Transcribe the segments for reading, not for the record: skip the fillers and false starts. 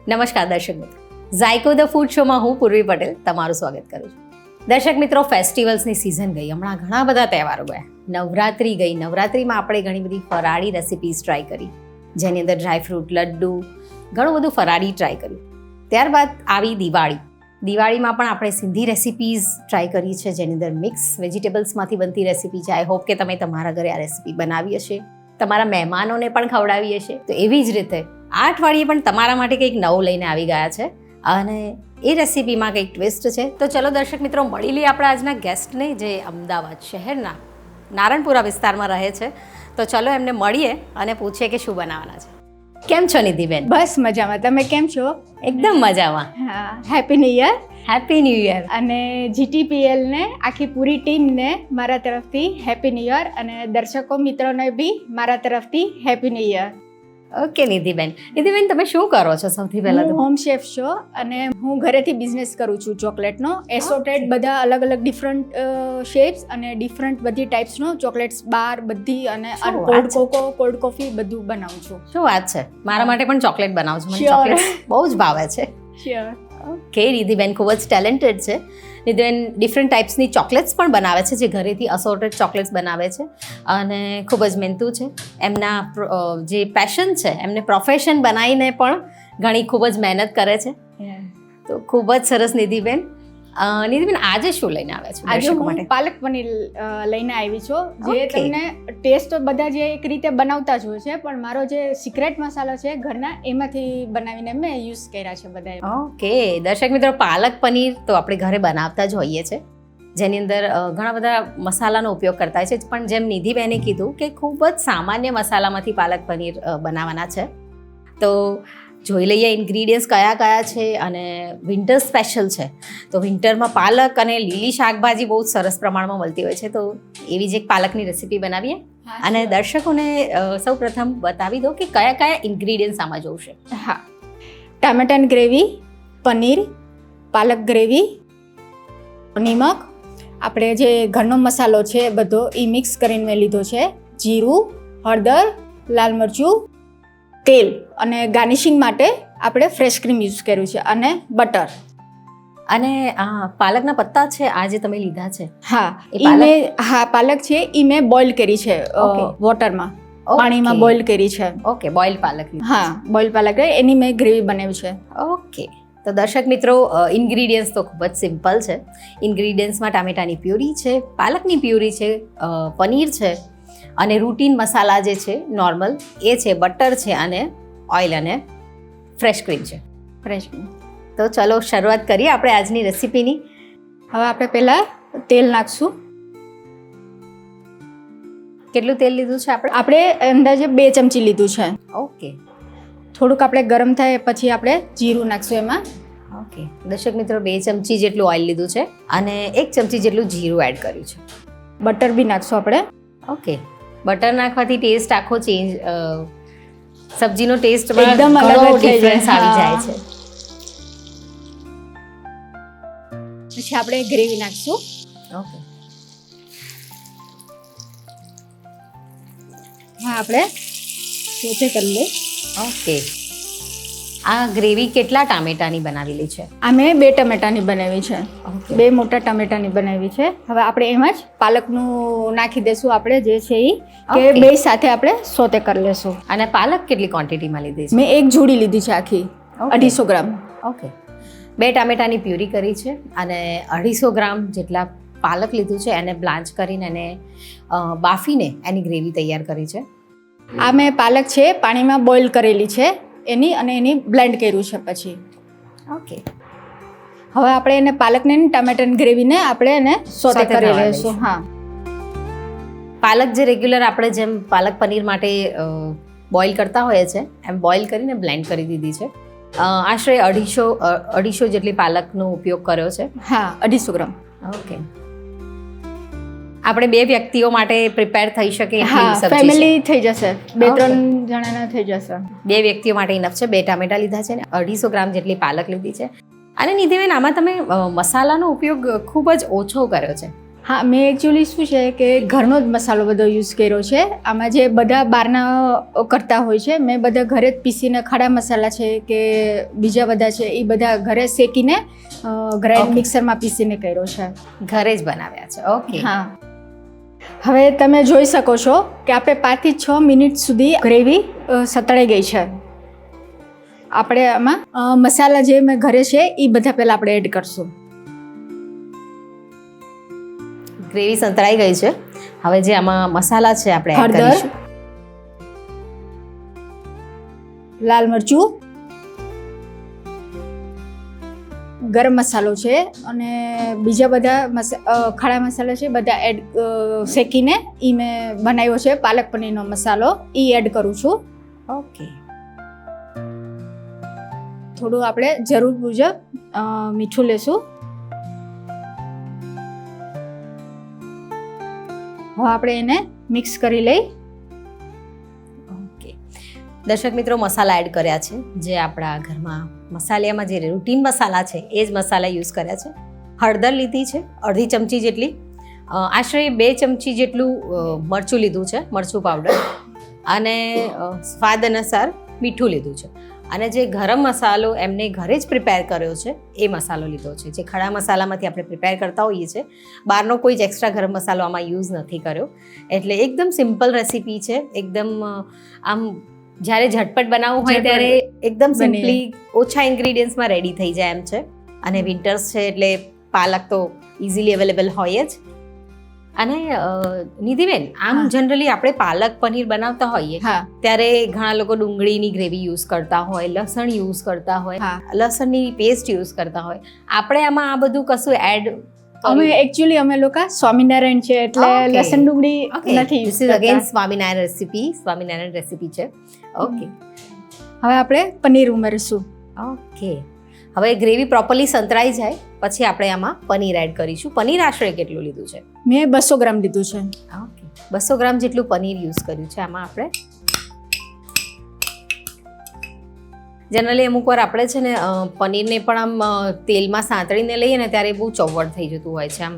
નમસ્કાર દર્શક મિત્રો, ઝાયકો ધ ફૂડ શોમાં હું પૂર્વી પટેલ તમારું સ્વાગત કરું છું. દર્શક મિત્રો, ફેસ્ટિવલ્સની સિઝન ગઈ, હમણાં ઘણા બધા તહેવારો ગયા. નવરાત્રિ ગઈ, નવરાત્રિમાં આપણે ઘણી બધી ફરાળી રેસિપીઝ ટ્રાય કરી, જેની અંદર ડ્રાયફ્રૂટ, લડ્ડુ, ઘણું બધું ફરાળી ટ્રાય કર્યું. ત્યારબાદ આવી દિવાળીમાં પણ આપણે સિંધી રેસિપીઝ ટ્રાય કરી છે, જેની અંદર મિક્સ વેજીટેબલ્સમાંથી બનતી રેસિપી છે. આઈ હોપ કે તમે તમારા ઘરે આ રેસિપી બનાવી હશે, તમારા મહેમાનોને પણ ખવડાવી હશે. તો એવી જ રીતે આ અઠવાડિયે પણ તમારા માટે કંઈક નવું લઈને આવી ગયા છે અને એ રેસિપીમાં કંઈક ટ્વિસ્ટ છે. તો ચલો દર્શક મિત્રો, મળી લઈએ આપણા આજના ગેસ્ટને, જે અમદાવાદ શહેરના નારણપુરા વિસ્તારમાં રહે છે. તો ચલો એમને મળીએ અને પૂછીએ કે શું બનાવવાના છે. કેમ છો નિધિબેન? બસ મજામાં. તમે કેમ છો? એકદમ મજામાં. હા, happy new year. Happy new year. અને GTPL ને આખી પૂરી ટીમને મારા તરફથી હેપી ન્યૂ યર, અને દર્શકો મિત્રોને બી મારા તરફથી હેપી ન્યૂ યર. ઓકે નિધિબેન, તમે શું કરો છો? સૌથી પહેલા તો હોમ શેફ છો અને હું ઘરેથી બિઝનેસ કરું છું ચોકલેટનો. એસોટેડ બધા અલગ અલગ ડિફરન્ટ શેપ્સ અને ડિફરન્ટ બધી ટાઈપ્સનો ચોકલેટ્સ, બાર બધી, અને કોલ્ડ કોકો, કોલ્ડ કોફી બધું બનાવું છું. શું વાત છે! મારા માટે પણ ચોકલેટ બનાવું છું. મને ચોકલેટ બહુ જ ભાવે છે. શ્યોર. ઓકે, નિધિબેન ખૂબ જ ટેલેન્ટેડ છે. નિધિબેન ડિફરન્ટ ટાઈપ્સની ચોકલેટ્સ પણ બનાવે છે, જે ઘરેથી અસોર્ટેડ ચોકલેટ્સ બનાવે છે અને ખૂબ જ મહેનતુ છે. એમના જે પેશન છે એમને પ્રોફેશન બનાવીને પણ ઘણી ખૂબ જ મહેનત કરે છે. તો ખૂબ જ સરસ નિધિબેન. નિધિબેન, આજે શું લઈને આવ્યા છો? આજે હું પાલક પનીર લઈને આવી છું, જે તમને ટેસ્ટ તો બધા જે એક રીતે બનાવતા જ હોય છે, પણ મારો જે સિક્રેટ મસાલો છે ઘરના, એમાંથી બનાવીને મેં યુઝ કર્યા છે બધા. ઓકે દર્શક મિત્રો, પાલક પનીર તો આપણે ઘરે બનાવતા જ હોઈએ છીએ, જેની અંદર ઘણા બધા મસાલાનો ઉપયોગ કરતા હોય છે. પણ જેમ નિધિબેને કીધું કે ખૂબ જ સામાન્ય મસાલામાંથી પાલક પનીર બનાવવાના છે. તો જોઈ લઈએ ઇન્ગ્રીડિયન્ટ્સ કયા કયા છે. અને વિન્ટર સ્પેશિયલ છે, તો વિન્ટરમાં પાલક અને લીલી શાકભાજી બહુ જ સરસ પ્રમાણમાં મળતી હોય છે. તો એવી જ એક પાલકની રેસીપી બનાવીએ અને દર્શકોને સૌ પ્રથમ બતાવી દો કે કયા કયા ઇન્ગ્રીડિયન્ટ્સ આમાં જોઈશે. હા, ટામેટાની ગ્રેવી, પનીર, પાલક ગ્રેવી, નિમક, આપણે જે ઘરનો મસાલો છે બધો એ મિક્સ કરીને મેં લીધો છે, જીરું, હળદર, લાલ મરચું, તેલ, અને ગાર્નિશિંગ માટે આપણે ફ્રેશ ક્રીમ યુઝ કર્યું છે, અને બટર. અને પાલકના પત્તા છે આ જે તમે લીધા છે? હા, પાલક છે એ મેં બોઇલ કરી છે વોટરમાં, પાણીમાં બોઇલ કરી છે. ઓકે, બોઇલ પાલક. હા, બોઇલ પાલક, એની મેં ગ્રેવી બનાવી છે. ઓકે, તો દર્શક મિત્રો, ઇન્ગ્રીડિયન્ટ્સ તો ખૂબ જ સિમ્પલ છે. ઇન્ગ્રીડિયન્ટ્સમાં ટામેટાની પ્યુરી છે, પાલકની પ્યુરી છે, પનીર છે, અને રૂટીન મસાલા જે છે નોર્મલ એ છે, બટર છે, અને ઓઇલ અને ફ્રેશ ક્રીમ છે. Fresh cream. તો ચલો શરૂઆત કરીએ આપણે આજની રેસીપીની. હવે આપણે પહેલાં તેલ નાખશું. કેટલું તેલ લીધું છે આપણે? આપણે અંદાજે 2 ચમચી લીધું છે. ઓકે. થોડુંક આપણે ગરમ થાય પછી આપણે જીરું નાખશું એમાં. ઓકે દર્શક મિત્રો, 2 ચમચી જેટલું ઓઇલ લીધું છે અને 1 ચમચી જેટલું જીરું એડ કર્યું છે. બટર બી નાખશું આપણે. ઓકે, બટર નાખવાથી ટેસ્ટ આખો ચેન્જ, સબ્જીનો ટેસ્ટ એકદમ અલગ ડિફરન્સ આવી જાય છે. પછી આપણે ગ્રેવી નાખશું. ઓકે, હા, આપણે સોતે કરી લઈએ. ઓકે, આ ગ્રેવી કેટલા ટામેટાની બનાવેલી છે? આ મેં 2 ટમેટાની બનાવી છે. 2 મોટા ટમેટાની બનાવી છે. હવે આપણે એમાં જ પાલકનું નાખી દઈશું, આપણે જે છે એ, કે 2 સાથે આપણે સોતે કરી લેશું. અને પાલક કેટલી ક્વોન્ટિટીમાં લીધી છે? મેં 1 જોડી લીધી છે આખી, 250 ગ્રામ. ઓકે, 2 ટામેટાની પ્યુરી કરી છે અને 250 ગ્રામ જેટલા પાલક લીધું છે. એને બ્લાન્ચ કરીને એને બાફીને એની ગ્રેવી તૈયાર કરી છે. આ મેં પાલક છે પાણીમાં બોઇલ કરેલી છે એની, અને એની બ્લેન્ડ કર્યું છે પછી. ઓકે, હવે આપણે એને પાલકને ટામેટાની ગ્રેવીને આપણે એને સોતે કરી લઈશું. હા, પાલક જે રેગ્યુલર આપણે જેમ પાલક પનીર માટે બોઇલ કરતા હોઈએ છે એમ બોઇલ કરીને બ્લેન્ડ કરી દીધી છે. આશરે 250 જેટલી પાલકનો ઉપયોગ કર્યો છે. હા, 250 ગ્રામ. ઓકે, આપણે 2 વ્યક્તિઓ માટે પ્રિપેર થઈ શકે એટલી સબ્જી છે. ફેમિલી થઈ જશે, 2-3 જણાના થઈ જશે. 2 વ્યક્તિઓ માટે ઇનફ છે. 2 ટામેટા લીધા છે અને 250 ગ્રામ જેટલી પાલક લીધી છે. અને નિધિબેન, આમાં તમે મસાલાનો ઉપયોગ ખૂબ જ ઓછો કર્યો છે. હા, મેં એકચ્યુઅલી શું છે કે ઘરનો જ મસાલો બધો યુઝ કર્યો છે. આમાં જે બધા બહારના કરતા હોય છે, મેં બધા ઘરે જ પીસીને ખડા મસાલા છે કે બીજા બધા છે એ બધા ઘરે શેકીને ગ્રાઇન્ડ મિક્સરમાં પીસીને કર્યો છે. ઘરે જ બનાવ્યા છે. ઓકે. હા, હવે તમે જોઈ શકો છો કે આપણે 5 થી 6 મિનિટ સુધી ગ્રેવી સતળાઈ ગઈ છે. આપણે આમાં મસાલા જે મેં ઘરે છે એ બધા પહેલાં આપણે એડ કરશું. ગ્રેવી સંતળાઈ ગઈ છે. હવે જે આમાં મસાલા છે આપણે એડ હળદર, કરીશું. લાલ મરચું, ગરમ મસાલો છે અને બીજા બધા ખડા મસાલા છે બધા એડ શેકીને એ મેં બનાવ્યો છે. પાલક પનીરનો મસાલો એ એડ કરું છું. ઓકે. થોડું આપણે જરૂર મુજબ મીઠું લેશું. હવે આપણે એને મિક્સ કરી લઈ. ઓકે. દર્શક મિત્રો, મસાલા એડ કર્યા છે. જે આપણા ઘરમાં મસાલામાં જે રૂટીન મસાલા છે એ જ મસાલા યુઝ કર્યા છે. હળદર લીધી છે અડધી ચમચી જેટલી. આશરે 2 ચમચી જેટલું મરચું લીધું છે, મરચું પાવડર. અને સ્વાદ અનુસાર મીઠું લીધું છે. અને જે ગરમ મસાલો એમને ઘરે જ પ્રિપેર કર્યો છે એ મસાલો લીધો છે. જે ખડા મસાલામાંથી આપણે પ્રિપેર કરતા હોઈએ છીએ, બહારનો કોઈ જ એક્સ્ટ્રા ગરમ મસાલો આમાં યુઝ નથી કર્યો. એટલે એકદમ સિમ્પલ રેસીપી છે. એકદમ આમ જ્યારે ઝટપટ બનાવવું હોય ત્યારે એકદમ સિમ્પલી ઓછા ઇન્ગ્રીડિયન્ટ્સમાં રેડી થઈ જાય એમ છે. અને વિન્ટર્સ છે એટલે પાલક તો ઇઝીલી અવેલેબલ હોય જ. અને નિધિબેન, આમ જનરલી આપણે પાલક પનીર બનાવતા હોઈએ ત્યારે ઘણા લોકો ડુંગળીની ગ્રેવી યુઝ કરતા હોય, લસણ યુઝ કરતા હોય, લસણની પેસ્ટ યુઝ કરતા હોય. આપણે આમાં આ બધું કશું એડ અમે લોકો સ્વામિનારાયણ છે એટલે લસણ ડુંગળી નથી. This is again Swaminarayan recipe છે. ઓકે. હવે આપણે પનીર ઉમેરીશું. ઓકે. હવે ગ્રેવી પ્રોપરલી સંતળાઈ જાય પછી આપણે આમાં પનીર એડ કરીશું. પનીર આશરે કેટલું લીધું છે? મેં 200 ગ્રામ લીધું છે. ઓકે. 200 ગ્રામ જેટલું પનીર યુઝ કર્યું છે. આમાં આપણે જનરલી અમુક વાર આપણે છે ને પનીરને પણ આમ તેલમાં સાંતળીને લઈએ ને ત્યારે બહુ ચવડ થઈ જતું હોય છે આમ.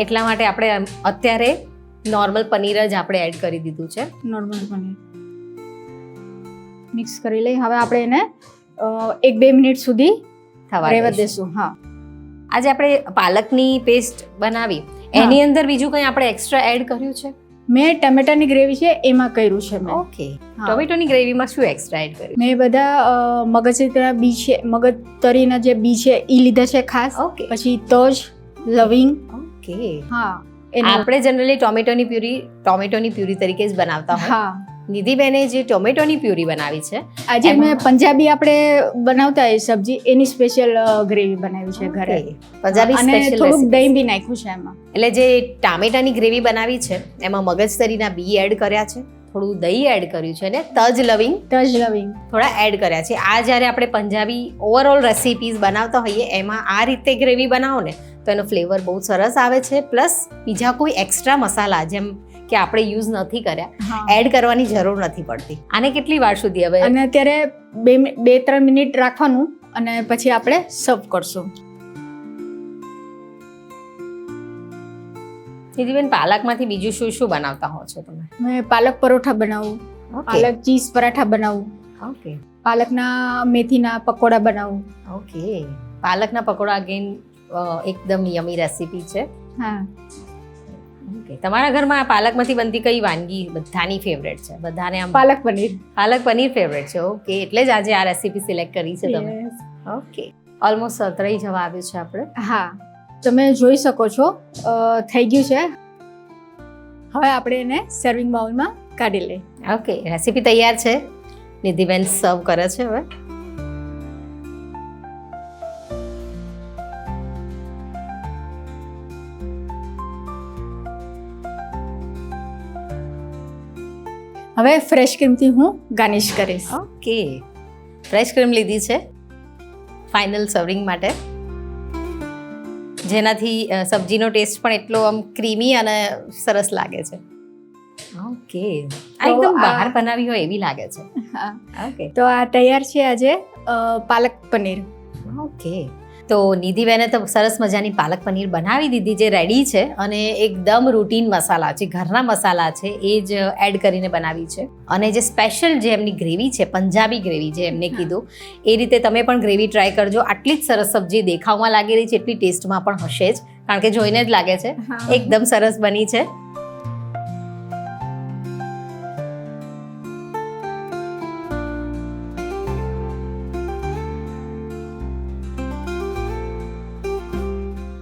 એટલા માટે આપણે અત્યારે નોર્મલ પનીર જ આપણે એડ કરી દીધું છે. નોર્મલ પનીર મિક્સ કરી લઈ. હવે આપણે એને 1-2 મિનિટ સુધી રહેવા દેશું. આજે આપણે પાલકની પેસ્ટ બનાવી એની અંદર બીજું કંઈ આપણે એક્સ્ટ્રા એડ કર્યું છે? મેં ટમેટાની ગ્રેવી છે એમાં કર્યું છે મેં. ઓકે. ટમેટોની ગ્રેવીમાં શું એક્સ્ટ્રા એડ કર્યું? મેં બધા મગજતરીના બી છે, મગજતરીના જે બી છે એ લીધા છે ખાસ. ઓકે. પછી તજ, લવિંગ. ઓકે. આપણે જનરલી ટોમેટોની પ્યુરી તરીકે જ બનાવતા હોય. નિધિબેને જે ટોમેટોની પ્યુરી બનાવી છે આજે મેં પંજાબી આપણે બનાવતા એ સબ્જી એની સ્પેશિયલ ગ્રેવી બનાવી છે ઘરે. પંજાબી સ્પેશિયલ થોડુંક દહીં બી નાખ્યું છે એમાં. એટલે જે ટામેટાની ગ્રેવી બનાવી છે એમાં મગજતરીના બી એડ કર્યા છે, થોડું દહીં એડ કર્યું છે અને તજ લવિંગ થોડા એડ કર્યા છે. આ જ્યારે આપણે પંજાબી ઓવરઓલ રેસીપીઝ બનાવતા હોઈએ એમાં આ રીતે ગ્રેવી બનાવો ને તો એનો ફ્લેવર બહુ સરસ આવે છે. પ્લસ બીજા કોઈ એક્સ્ટ્રા મસાલા જેમ કે આપણે યુઝ નથી કર્યા એડ કરવાની જરૂર નથી પડતી. આને કેટલી વાર સુધી હવે? અને અત્યારે 2-3 મિનિટ રાખવાનું અને પછી આપણે સર્વ કરશું. નિધિબેન, પાલકમાંથી બીજું શું શું બનાવતા હો છો તમે? મેં પાલક પરોઠા બનાવું, પાલક ચીઝ પરાઠા બનાવું. ઓકે. પાલકના મેથીના પકોડા બનાવું. ઓકે. પાલકના પકોડા અગેન એકદમ યમી રેસીપી છે. ઓકે. તમારા ઘરમાં પાલકમાંથી બનતી કઈ વાનગી બધાની ફેવરેટ છે? બધાને આમ પાલક પનીર ફેવરેટ છે. ઓકે. એટલે જ આજે આ રેસીપી સિલેક્ટ કરી છે તમે. ઓકે. ઓલમોસ્ટ સતરાઈ જવા આવ્યું છે આપણે. તમે જોઈ શકો છો થઈ ગયું છે. હવે આપણે એને સર્વિંગ બાઉલમાં કાઢી લઈએ. ઓકે. રેસીપી તૈયાર છે. નિધિબેન સર્વ કરે છે હવે. હવે ફ્રેશ ક્રીમથી હું ગાર્નિશ કરીશ. ઓકે. ફ્રેશ ક્રીમ લીધી છે ફાઇનલ સર્વિંગ માટે, જેનાથી સબ્જીનો ટેસ્ટ પણ એટલો આમ ક્રીમી અને સરસ લાગે છે. ઓકે. આ એકદમ બહાર બનાવી હોય એવી લાગે છે. ઓકે. તો આ તૈયાર છે આજે પાલક પનીર. ઓકે. તો નિધિબેને તો સરસ મજાની પાલક પનીર બનાવી દીધી જે રેડી છે, અને એકદમ રૂટીન મસાલા જે ઘરના મસાલા છે એ જ એડ કરીને બનાવી છે. અને જે સ્પેશિયલ જે એમની ગ્રેવી છે, પંજાબી ગ્રેવી જે એમને કીધું એ રીતે તમે પણ ગ્રેવી ટ્રાય કરજો. આટલી જ સરસ સબ્જી દેખાવમાં લાગી રહી છે એટલી ટેસ્ટમાં પણ હશે જ, કારણ કે જોઈને જ લાગે છે એકદમ સરસ બની છે.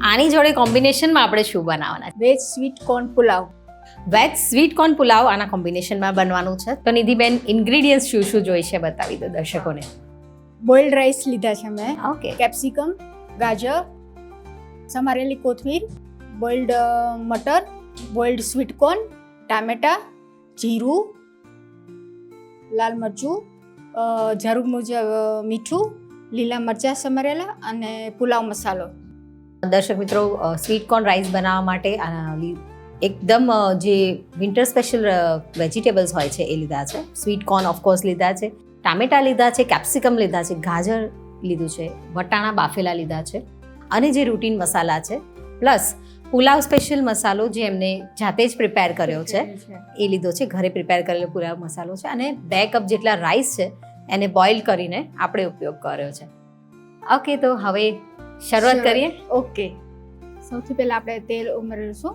આની જોડે કોમ્બિનેશનમાં આપણે શું બનાવવાના છે? Veg sweet corn pulao. Veg sweet corn pulao આના કોમ્બિનેશનમાં બનવાનું છે. તો નિધિબેન ઇન્ગ્રેડિયન્ટ્સ શું શું જોઈશે બતાવી દો દર્શકોને. બોઇલ્ડ રાઈસ લીધા છે મેં, ઓકે, કેપ્સિકમ, ગાજર, સમારેલી કોથમીર, બોઇલ્ડ મટર, બોઇલ્ડ સ્વીટ કોર્ન, ટામેટા, જીરું, લાલ મરચું, જરૂર મુજબ મીઠું, લીલા મરચાં સમારેલા અને પુલાવ મસાલો. દર્શક મિત્રો, સ્વીટ કોર્ન રાઈસ બનાવવા માટે એકદમ જે વિન્ટર સ્પેશિયલ વેજીટેબલ્સ હોય છે એ લીધા છે. સ્વીટ કોર્ન ઓફકોર્સ લીધા છે, ટામેટા લીધા છે, કેપ્સિકમ લીધા છે, ગાજર લીધું છે, વટાણા બાફેલા લીધા છે, અને જે રૂટીન મસાલા છે, પ્લસ પુલાવ સ્પેશિયલ મસાલો જે એમને જાતે જ પ્રિપેર કર્યો છે એ લીધો છે. ઘરે પ્રિપેર કરેલો પુલાવ મસાલો છે, અને 2 કપ જેટલા રાઈસ છે એને બોઇલ કરીને આપણે ઉપયોગ કર્યો છે. ઓકે, તો હવે શરૂઆત કરીએ. ઓકે, સૌથી પહેલા આપણે તેલ ઉમેરીશું.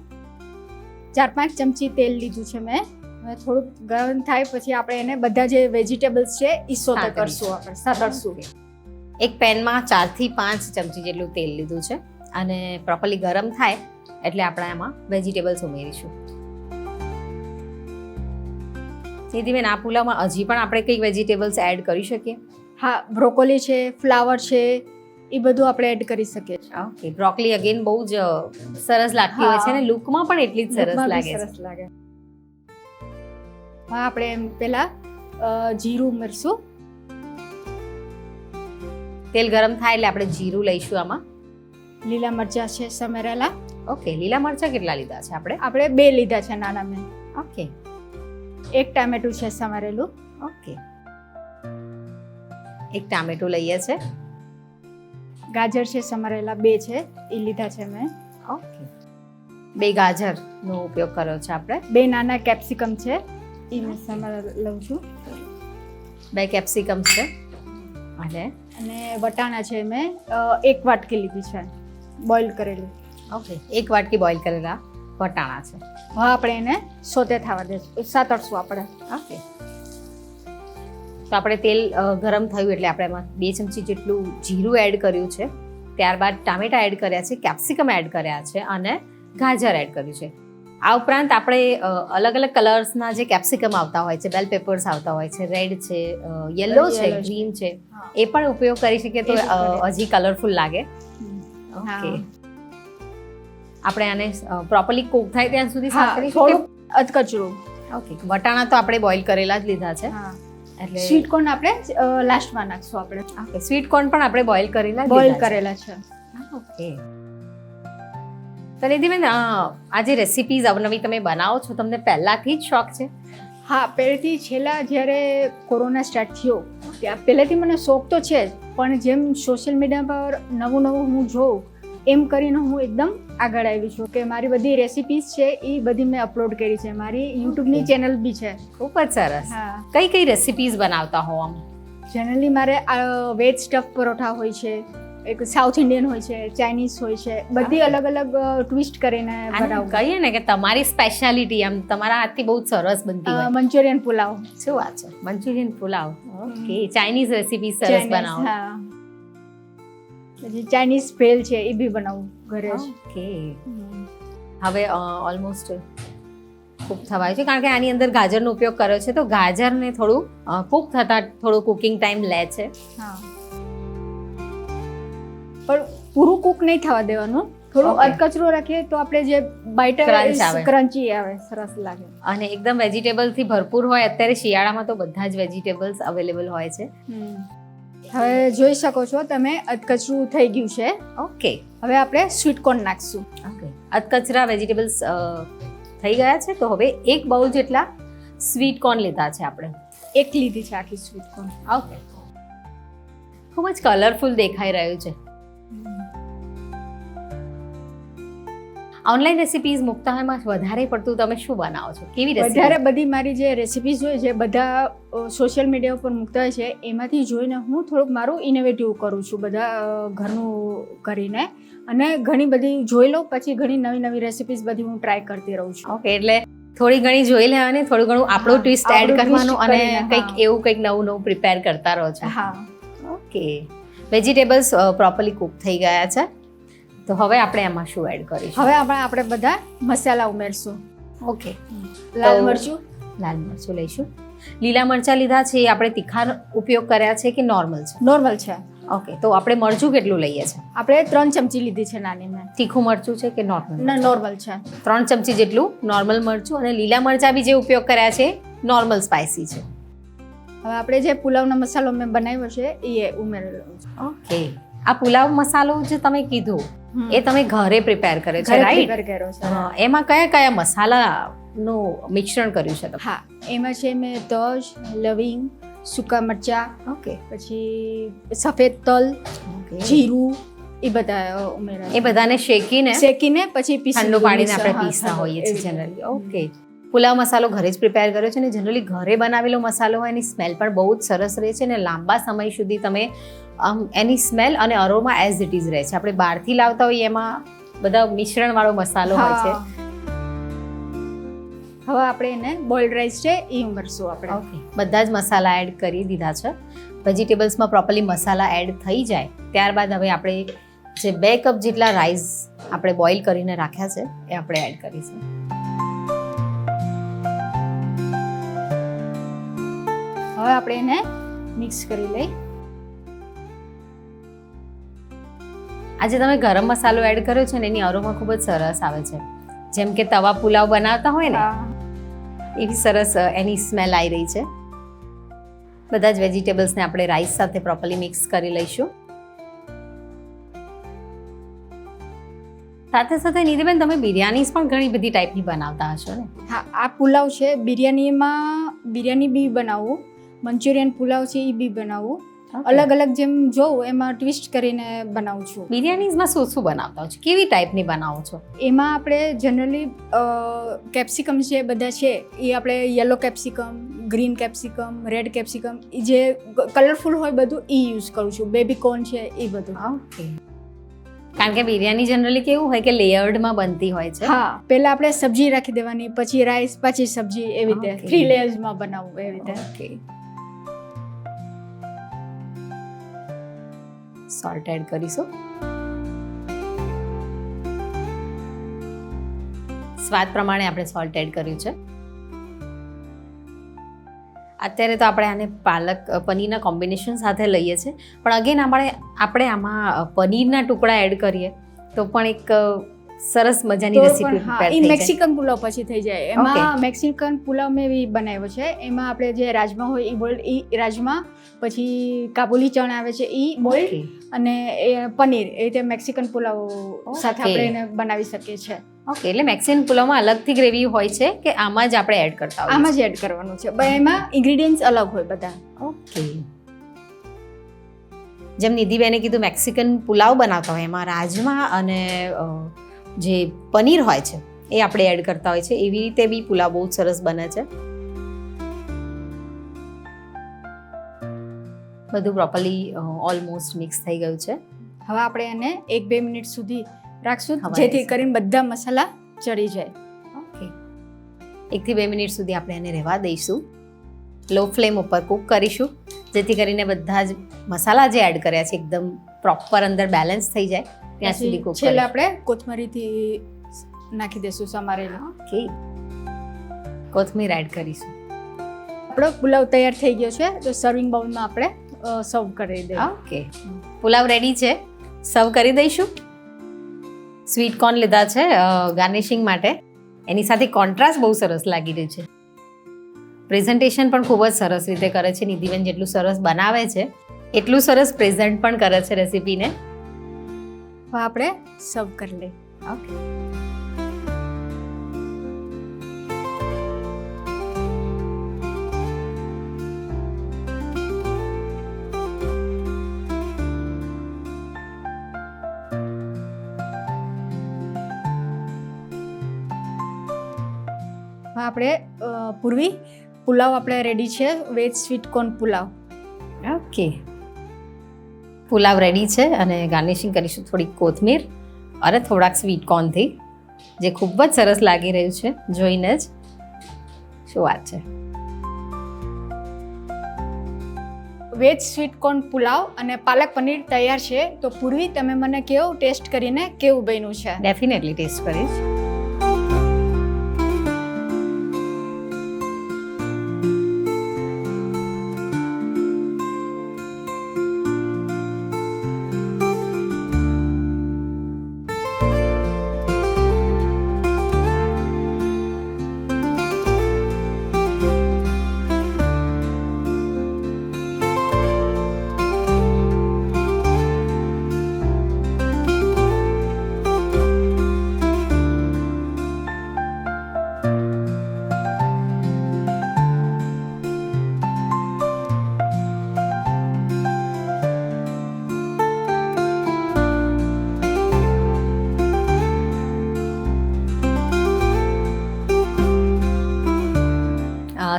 4-5 ચમચી તેલ લીધું છે મેં. હવે થોડુંક ગરમ થાય પછી આપણે એને બધા જે વેજીટેબલ્સ છે એ સોતે કરશું, આપણે સાતળશું. એક પેનમાં 4 થી 5 ચમચી જેટલું તેલ લીધું છે, અને પ્રોપરલી ગરમ થાય એટલે આપણે એમાં વેજીટેબલ્સ ઉમેરીશું. નિધિબેન, આ પુલાવમાં હજી પણ આપણે કઈ વેજીટેબલ્સ એડ કરી શકીએ? હા, બ્રોકોલી છે, ફ્લાવર છે, એ બધું આપણે એડ કરી શકીએ છીએ. ઓકે, બ્રોકોલી અગેન બહુ જ સરસ લાગતી હોય છે, અને લુકમાં પણ એટલી જ સરસ લાગે છે. હા, આપણે પહેલા જીરું ઉમેરશું. તેલ ગરમ થાય એટલે આપણે જીરું લઈશું આમાં. લીલા મરચાં છે સમારેલા. ઓકે, લીલા મરચાં કેટલા લીધા છે આપણે? આપણે 2 લીધા છે નાના મેં. ઓકે, 1 ટામેટું છે સમારેલું. ઓકે, 1 ટામેટું લઈએ છે. ગાજર છે સમારેલા 2 છે, એ લીધા છે મેં. ઓકે, 2 ગાજરનો ઉપયોગ કર્યો છે આપણે. 2 નાના કેપ્સિકમ છે, એ મેં સમારેલા લઉં છું. 2 કેપ્સિકમ છે, અને વટાણા છે મેં 1 વાટકી લીધી છે બોઇલ કરેલી. ઓકે, 1 વાટકી બોઇલ કરેલા વટાણા છે. હવે આપણે એને સોતે થવા દઈશું, સાતળશું આપણે. ઓકે, તો આપણે તેલ ગરમ થયું એટલે આપણે એમાં 2 ચમચી જેટલું જીરું એડ કર્યું છે. ત્યારબાદ ટામેટા એડ કર્યા છે, કેપ્સિકમ એડ કર્યા છે, અને ગાજર એડ કર્યું છે. આ ઉપરાંત આપણે અલગ અલગ કલર્સના જે કેપ્સિકમ આવતા હોય છે, બેલ પેપર્સ આવતા હોય છે, રેડ છે, યલો છે, ગ્રીન છે, એ પણ ઉપયોગ કરી શકીએ તો હજી કલરફુલ લાગે. ઓકે, આપણે આને પ્રોપરલી કુક થાય ત્યાં સુધી સાતળી થોડું અધકચરું. ઓકે, વટાણા તો આપણે બોઇલ કરેલા જ લીધા છે, એટલે સ્વીટ કોર્ન આપણે લાસ્ટમાં નાખશું આપણે. ઓકે, સ્વીટ કોર્ન પણ આપણે બોઇલ કરેલા છે. ઓકે, તો નિધિબેન, આ જે રેસિપીઝ અવનવી તમે બનાવો છો, તમને પહેલાથી જ શોખ છે? હા, પહેલેથી છેલ્લા જ્યારે કોરોના સ્ટાર્ટ થયો ત્યાં પહેલેથી મને શોખ તો છે જ, પણ જેમ સોશિયલ મીડિયા પર નવું હું જોઉં એમ કરીને હું એકદમ આગળ આવી છું કે મારી બધી રેસિપીઝ છે એ બધી મેં અપલોડ કરી છે. મારી યુટ્યુબની ચેનલ બી છે. ખૂબ જ સરસ. હા, કઈ રેસિપીઝ બનાવતા હો આમ? જનરલી મારે વેજ સ્ટફ પરોઠા હોય છે, એક સાઉથ ઇન્ડિયન હોય છે, ચાઇનીઝ હોય છે, બધી અલગ અલગ ટ્વિસ્ટ કરીને બનાવું. કહીએ ને કે તમારી સ્પેશિયાલિટી આમ તમારા હાથથી બહુ સરસ બનતી હોય. મંચુરિયન પુલાવ. શું વાત છે, Manchurian pulao. Okay, Chinese recipe સરસ બનાવો. હા, પછી ચાઇનીઝ ભેલ છે એ બી બનાવું ઘરે જ. ઓકે, હવે ઓલમોસ્ટ કુક થવાય છે, કારણ કે આની અંદર ગાજરનો ઉપયોગ કર્યો છે, તો ગાજરને થોડું કુક થતા થોડું કુકિંગ ટાઈમ લે છે. હા, પણ પૂરું કુક નહીં થવા દેવાનું, થોડું અધકચરું રાખીએ તો આપણે જે બાઈટર ક્રન્ચી આવે, સરસ લાગે. અને એકદમ વેજીટેબલથી ભરપૂર હોય. અત્યારે શિયાળામાં તો બધા જ વેજીટેબલ્સ અવેલેબલ હોય છે. હવે જોઈ શકો છો તમે અધકચરું થઈ ગયું છે. ઓકે, હવે આપણે સ્વીટ કોર્ન નાખશું. ઓકે, અધકચરા વેજીટેબલ્સ થઈ ગયા છે, તો હવે 1 બાઉલ જેટલા સ્વીટ કોર્ન લીધા છે આપણે. 1 લીધી છે આખી સ્વીટ કોર્ન. ઓકે, ખૂબ જ કલરફુલ દેખાઈ રહ્યું છે. ઓનલાઈન રેસિપીઝ મૂકતા હોય એમાં વધારે પડતું તમે શું બનાવો છો, કેવી રેસિપી? વધારે બધી મારી જે રેસિપીઝ હોય છે બધા સોશિયલ મીડિયા ઉપર મૂકતા હોય છે એમાંથી જોઈને હું થોડુંક મારું ઇનોવેટિવ કરું છું બધા ઘરનું કરીને, અને ઘણી બધી જોઈ લઉં પછી ઘણી નવી નવી રેસિપીઝ બધી હું ટ્રાય કરતી રહું છું. ઓકે, એટલે થોડી ઘણી જોઈ લેવાની, થોડું ઘણું આપણું ટ્વિસ્ટ એડ કરવાનું અને કંઈક એવું કંઈક નવું નવું પ્રિપેર કરતા રહો છો. હા. ઓકે, વેજીટેબલ્સ પ્રોપરલી કુક થઈ ગયા છે, તો હવે આપણે એમાં શું એડ કરીશું? હવે આપણે બધા મસાલા ઉમેરશું. ઓકે, લાલ મરચું. લાલ મરચું લઈશું. લીલા મરચાં લીધા છે એ આપણે તીખા ઉપયોગ કર્યા છે કે નોર્મલ છે? નોર્મલ છે. ઓકે, તો આપણે મરચું કેટલું લઈએ છીએ? આપણે 3 ચમચી લીધી છે નાની મેં. તીખું મરચું છે કે નોર્મલ? ના, નોર્મલ છે. 3 ચમચી જેટલું નોર્મલ મરચું, અને લીલા મરચાં બી જે ઉપયોગ કર્યા છે નોર્મલ સ્પાઇસી છે. હવે આપણે જે પુલાવનો મસાલો મેં બનાવ્યો છે એ ઉમેરેલો છે. ઓકે, આ પુલાવ મસાલો જે તમે કીધું એ તમે ઘરે પ્રિપેર કર્યો છે, ઘરે રાઈટ? prepare કર્યો છે. એમાં કયા કયા મસાલાનું મિશ્રણ કર્યું છે તમે? હા, એમાં છે મેં તજ, લવિંગ, સૂકા મરચા, ઓકે, પછી સફેદ તલ, જીરું, એ બધા ઉમેર્યા. એ બધાને શેકીને શેકીને પછી ઠંડુ પાડીને આપણે પીસતા હોઈએ છીએ જનરલી. ઓકે, પુલાવ મસાલો ઘરે જ પ્રિપેર કર્યો છે, અને જનરલી ઘરે બનાવેલો મસાલો હોય એની સ્મેલ પણ બહુ જ સરસ રહે છે, અને લાંબા સમય સુધી તમે એની સ્મેલ અને અરોમા એઝ ઇટ ઇઝ રહે છે. આપણે બહારથી લાવતા હોઈએ એમાં બધા મિશ્રણવાળો મસાલો હોય છે. હવે આપણે એને બોઇલ્ડ રાઈસ છે એ ઉમેરશું આપણે. ઓકે, બધા જ મસાલા એડ કરી દીધા છે. વેજીટેબલ્સમાં પ્રોપરલી મસાલા એડ થઈ જાય ત્યારબાદ હવે આપણે જે 2 કપ જેટલા રાઈસ આપણે બોઇલ કરીને રાખ્યા છે એ આપણે એડ કરીશું. હવે આપણે એને મિક્સ કરી લઈ. આજે તમે ગરમ મસાલો એડ કર્યો છે ને એની અરોમા ખૂબ જ સરસ આવે છે, જેમ કે તવા પુલાવ બનાવતા હોય ને એવી સરસ એની સ્મેલ આવી રહી છે. બધા જ વેજીટેબલ્સને આપણે રાઈસ સાથે પ્રોપરલી મિક્સ કરી લઈશું. સાથે સાથે નિધિબેન તમે બિરયાનીઝ પણ ઘણી બધી ટાઈપની બનાવતા હશો ને? હા, આ પુલાવ છે બિરયાનીમાં બિરયાની બી બનાવું, મંચુરિયન પુલાવ છે એ બી બનાવું. અલગ અલગ જેમ જોઉં એમાં ટ્વિસ્ટ કરીને બનાવું છું. બિરયાનીઝમાં શું શું બનાવતા હો છો, કેવી ટાઈપની બનાવો છો? એમાં આપણે જનરલી કેપ્સિકમ જે બધા છે એ આપણે yellow capsicum, green capsicum, red capsicum, એ જે કલરફુલ હોય બધું એ યુઝ કરું છું. બેબી કોર્ન છે એ બધું. ઓકે, કારણ કે બિરયાની જનરલી કેવું હોય કે લેયર્ડમાં બનતી હોય છે. હા, પહેલા આપણે સબ્જી રાખી દેવાની, પછી રાઈસ, પછી સબ્જી, એવી રીતે 3 લેયર્સમાં બનાવવું એવી રીતે. ઓકે, સોલ્ટ એડ કરીશું. સ્વાદ પ્રમાણે આપણે સોલ્ટ એડ કર્યું છે. અત્યારે તો આપણે આને પાલક પનીરના કોમ્બિનેશન સાથે લઈએ છીએ, પણ અગેન આપણે આમાં પનીરના ટુકડા એડ કરીએ તો પણ એક સરસ મજાની રેસીપી પ્રિપેર થઈ જાય. મેક્સિકન પુલાવ પછી થઈ જાય. એમાં મેક્સિકન પુલાવ મેં બી બનાવ્યો છે. એમાં આપણે જે રાજમા હોય એ બોઇલ્ડ, એ રાજમા, પછી કાબુલી ચણા આવે છે એ બોઇલ્ડ, અને એ પનીર, એ રીતે મેક્સિકન પુલાવ સાથે આપણે એને બનાવી શકીએ છીએ. ઓકે, એટલે મેક્સિકન પુલાવમાં અલગથી ગ્રેવી હોય છે કે આમાં જ આપણે એડ કરતા હોઈએ? આમાં જ એડ કરવાનું છે. એમાં ઇન્ગ્રેડિયન્ટ્સ અલગ હોય બધા. ઓકે, જેમ નિધિબેને કીધું મેક્સિકન પુલાવ બનાવતા હોય એમાં રાજમા અને જે પનીર હોય છે એ આપણે એડ કરતા હોય છે, એવી રીતે બી પુલાવ બહુ સરસ બને છે. બધું પ્રોપરલી ઓલમોસ્ટ મિક્સ થઈ ગયું છે. હવે આપણે એને 1-2 મિનિટ સુધી રાખશું, જેથી કરીને બધા મસાલા ચડી જાય. ઓકે, 1 થી 2 મિનિટ સુધી આપણે એને રહેવા દઈશું. લો ફ્લેમ ઉપર કૂક કરીશું, જેથી કરીને બધા જ મસાલા જે એડ કર્યા છે એકદમ પ્રોપર અંદર બેલેન્સ થઈ જાય ત્યાં સુધી કૂક. છેલ્લે આપણે કોથમરીથી નાખી દઈશું સમારેલા. ઓકે, કોથમીર એડ કરીશું. આપણો પુલાવ તૈયાર થઈ ગયો છે, તો સર્વિંગ બાઉલમાં આપણે સર્વ કરી દઈએ. ઓકે, પુલાવ રેડી છે, સર્વ કરી દઈશું. સ્વીટ કોર્ન લીધા છે ગાર્નિશિંગ માટે, એની સાથે કોન્ટ્રાસ્ટ બહુ સરસ લાગી રહ્યું છે. પ્રેઝન્ટેશન પણ ખૂબ જ સરસ રીતે કરે છે નિધિબેન. જેટલું સરસ બનાવે છે એટલું સરસ પ્રેઝન્ટ પણ કરે છે રેસીપીને. હવે આપણે સર્વ કરી લઈએ. ઓકે, હા આપણે પૂર્વી પુલાવ આપણે રેડી છે, veg sweet corn pulao. Okay, pulao ready છે અને ગાર્નિશિંગ કરીશું થોડીક કોથમીર અને થોડાક સ્વીટ કોર્નથી, જે ખૂબ જ સરસ લાગી રહ્યું છે જોઈને જ. શું વાત છે. વેજ સ્વીટ કોર્ન પુલાવ અને પાલક પનીર તૈયાર છે. તો પૂર્વી તમે મને કેવું ટેસ્ટ કરીને કેવું બન્યું છે? ડેફિનેટલી ટેસ્ટ કરીશ.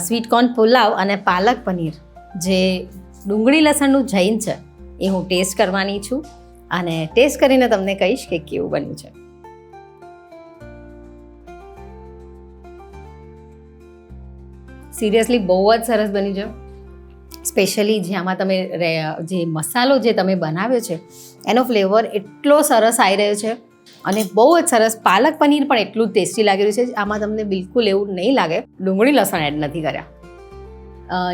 સ્વીટ કોર્ન પુલાવ અને પાલક પનીર, જે ડુંગળી લસણનું જૈન છે, એ હું ટેસ્ટ કરવાની છું અને ટેસ્ટ કરીને તમને કહીશ કે કેવું બન્યું છે. સિરિયસલી બહુ જ સરસ બન્યું છે. સ્પેશિયલી જેમાં તમે જે મસાલો જે તમે બનાવ્યો છે એનો ફ્લેવર એટલો સરસ આવી રહ્યો છે અને બહુ જ સરસ. પાલક પનીર પણ એટલું જ ટેસ્ટી લાગી રહ્યું છે. આમાં તમને બિલકુલ એવું નહીં લાગે ડુંગળી લસણ એડ નથી કર્યા.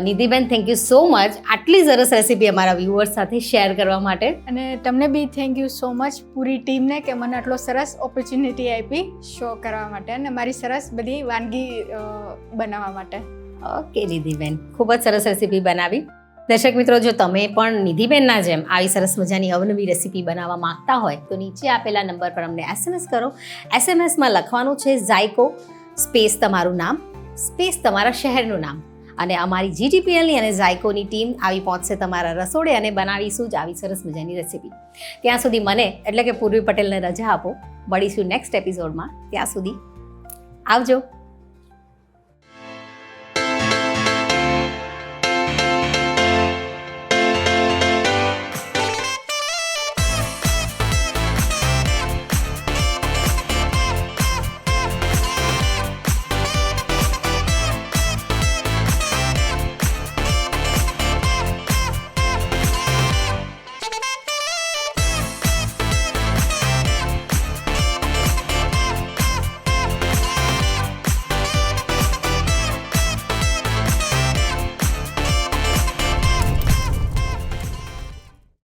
નિધિબેન, થેન્ક યુ સો મચ આટલી સરસ રેસીપી અમારા વ્યુઅર્સ સાથે શેર કરવા માટે. અને તમને બી થેન્ક યુ સો મચ પૂરી ટીમને કે મને આટલો સરસ ઓપોર્ચ્યુનિટી આપી શો કરવા માટે અને મારી સરસ બધી વાનગી બનાવવા માટે. ઓકે નિધિબેન, ખૂબ જ સરસ રેસીપી બનાવી. દર્શક મિત્રો, જો તમે પણ નિધિબેનના જેમ આવી સરસ મજાની અવનવી રેસીપી બનાવવા માંગતા હોય તો નીચે આપેલા નંબર પર અમને SMS કરો. SMSમાં લખવાનું છે ઝાયકો સ્પેસ તમારું નામ સ્પેસ તમારા શહેરનું નામ, અને અમારી GTPLની અને ઝાયકોની ટીમ આવી પહોંચશે તમારા રસોડે અને બનાવીશું જ આવી સરસ મજાની રેસીપી. ત્યાં સુધી મને એટલે કે પૂર્વી પટેલને રજા આપો. મળીશું નેક્સ્ટ એપિસોડમાં. ત્યાં સુધી આવજો.